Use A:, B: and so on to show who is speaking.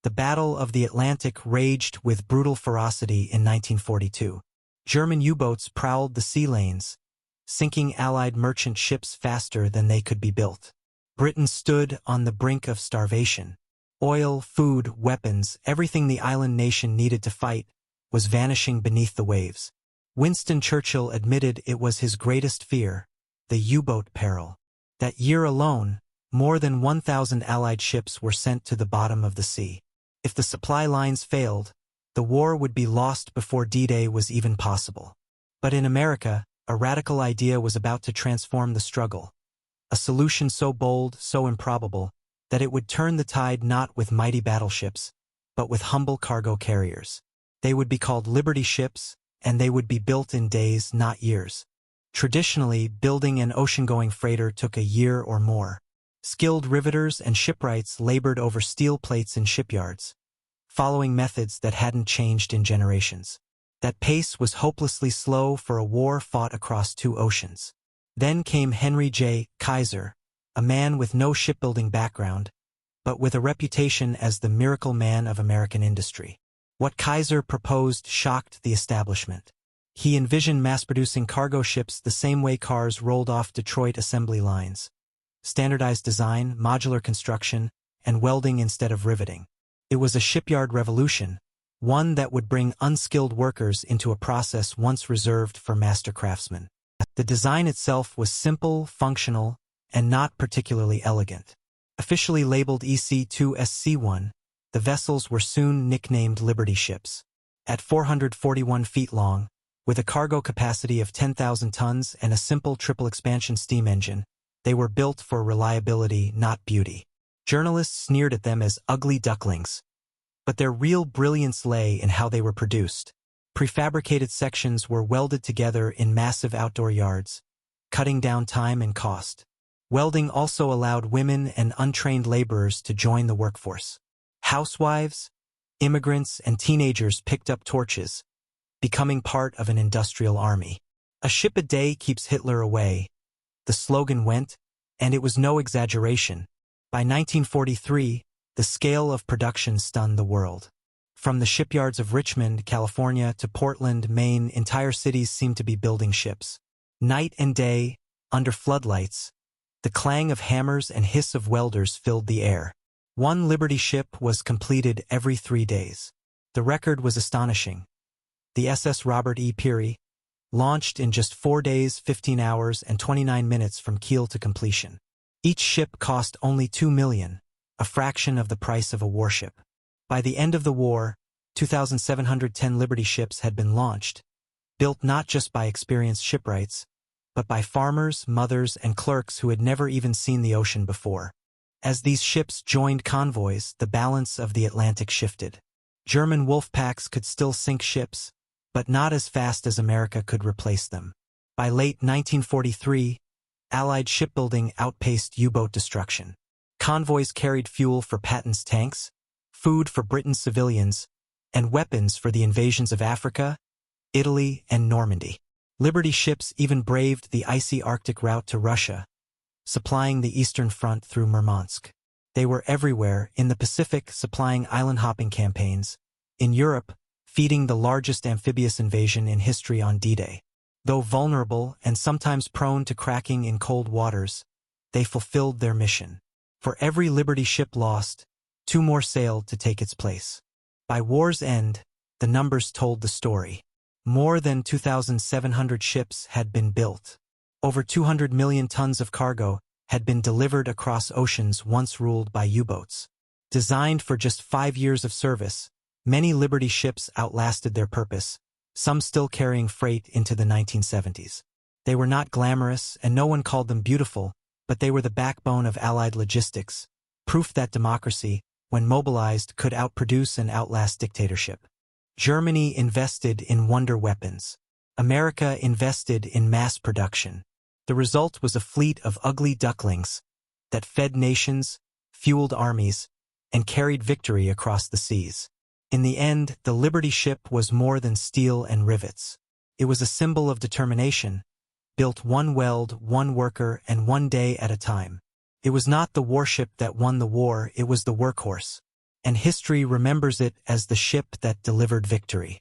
A: The Battle of the Atlantic raged with brutal ferocity in 1942. German U-boats prowled the sea lanes, sinking Allied merchant ships faster than they could be built. Britain stood on the brink of starvation. Oil, food, weapons, everything the island nation needed to fight was vanishing beneath the waves. Winston Churchill admitted it was his greatest fear, the U-boat peril. That year alone, more than 1,000 Allied ships were sent to the bottom of the sea. If the supply lines failed, the war would be lost before D-Day was even possible. But in America, a radical idea was about to transform the struggle. A solution so bold, so improbable, that it would turn the tide not with mighty battleships, but with humble cargo carriers. They would be called Liberty ships, and they would be built in days, not years. Traditionally, building an ocean-going freighter took a year or more. Skilled riveters and shipwrights labored over steel plates in shipyards, following methods that hadn't changed in generations. That pace was hopelessly slow for a war fought across 2 oceans. Then came Henry J. Kaiser, a man with no shipbuilding background, but with a reputation as the miracle man of American industry. What Kaiser proposed shocked the establishment. He envisioned mass-producing cargo ships the same way cars rolled off Detroit assembly lines. Standardized design, modular construction, and welding instead of riveting. It was a shipyard revolution, one that would bring unskilled workers into a process once reserved for master craftsmen. The design itself was simple, functional, and not particularly elegant. Officially labeled EC2SC1, the vessels were soon nicknamed Liberty ships. At 441 feet long, with a cargo capacity of 10,000 tons and a simple triple-expansion steam engine, they were built for reliability, not beauty. Journalists sneered at them as ugly ducklings. But their real brilliance lay in how they were produced. Prefabricated sections were welded together in massive outdoor yards, cutting down time and cost. Welding also allowed women and untrained laborers to join the workforce. Housewives, immigrants, and teenagers picked up torches, becoming part of an industrial army. A ship a day keeps Hitler away, the slogan went, and it was no exaggeration. By 1943, the scale of production stunned the world. From the shipyards of Richmond, California, to Portland, Maine, entire cities seemed to be building ships. Night and day, under floodlights, the clang of hammers and hiss of welders filled the air. One Liberty ship was completed every 3 days. The record was astonishing. The SS Robert E. Peary, launched in just 4 days, 15 hours, and 29 minutes from keel to completion. Each ship cost only $2 million, a fraction of the price of a warship. By the end of the war, 2,710 Liberty ships had been launched, built not just by experienced shipwrights, but by farmers, mothers, and clerks who had never even seen the ocean before. As these ships joined convoys, the balance of the Atlantic shifted. German wolf packs could still sink ships, but not as fast as America could replace them. By late 1943, Allied shipbuilding outpaced U-boat destruction. Convoys carried fuel for Patton's tanks, food for Britain's civilians, and weapons for the invasions of Africa, Italy, and Normandy. Liberty ships even braved the icy Arctic route to Russia, supplying the Eastern Front through Murmansk. They were everywhere, in the Pacific supplying island-hopping campaigns, in Europe feeding the largest amphibious invasion in history on D-Day. Though vulnerable and sometimes prone to cracking in cold waters, they fulfilled their mission. For every Liberty ship lost, 2 more sailed to take its place. By war's end, the numbers told the story. More than 2,700 ships had been built. Over 200 million tons of cargo had been delivered across oceans once ruled by U-boats. Designed for just 5 years of service, many Liberty ships outlasted their purpose, some still carrying freight into the 1970s. They were not glamorous, and no one called them beautiful, but they were the backbone of Allied logistics, proof that democracy, when mobilized, could outproduce and outlast dictatorship. Germany invested in wonder weapons. America invested in mass production. The result was a fleet of ugly ducklings that fed nations, fueled armies, and carried victory across the seas. In the end, the Liberty ship was more than steel and rivets. It was a symbol of determination, built one weld, one worker, and 1 day at a time. It was not the warship that won the war, it was the workhorse. and history remembers it as the ship that delivered victory.